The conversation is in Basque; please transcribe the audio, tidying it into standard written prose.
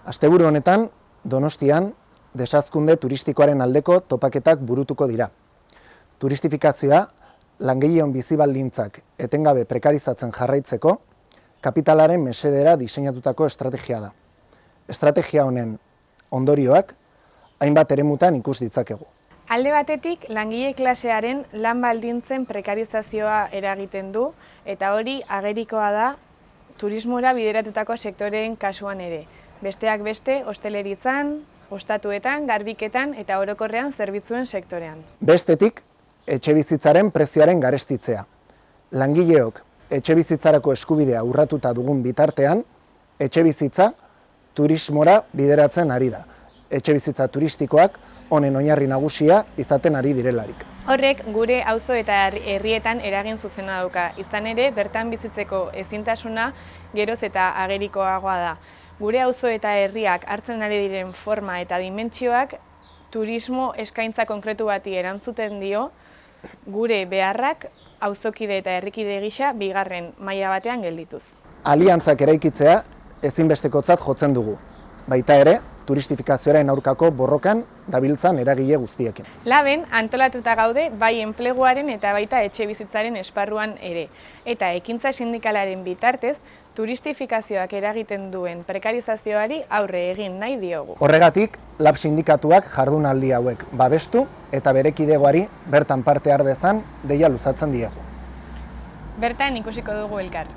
Asteburu honetan, Donostian, desazkunde turistikoaren aldeko topaketak burutuko dira. Turistifikazioa, langileon bizi baldintzak etengabe prekarizatzen jarraitzeko, kapitalaren mesedera diseinatutako estrategia da. Estrategia honen ondorioak, hainbat eremutan ikus ditzakegu. Alde batetik, langile klasearen lan baldintzen prekarizazioa eragiten du, eta hori agerikoa da turismora bideratutako sektoreen kasuan ere. Besteak beste, hosteleritzan, ostatuetan, garbiketan eta orokorrean zerbitzuen sektorean. Bestetik, etxebizitzaren prezioaren garestitzea. Langileok etxebizitzarako eskubidea urratuta dugun bitartean, etxebizitza turismora bideratzen ari da. Etxebizitza turistikoak honen oinarri nagusia izaten ari direlarik. Horrek gure auzo eta herrietan eragin zuzena dauka. Izan ere, bertan bizitzeko ezintasuna geroz eta agerikoagoa da. Gure auzo eta herriak hartzen ari diren forma eta dimentsioak turismo eskaintza konkretu bati erantzuten dio, gure beharrak auzokide eta herrikide gisa bigarren maila batean geldituz. Aliantzak eraikitzea ezinbestekotzat jotzen dugu. Baita ere, turistifikazioaren aurkako borrokan dabiltzan eragile guztiekin. Laben antolatuta gaude bai enpleguaren eta baita etxebizitzaren esparruan ere. Eta ekintza sindikalaren bitartez, turistifikazioak eragiten duen prekarizazioari aurre egin nahi diogu. Horregatik, LAB sindikatuak jardunaldi hauek babestu eta bere kidegoari bertan parte har dezan deia luzatzen diegu. Bertan ikusiko dugu elkar.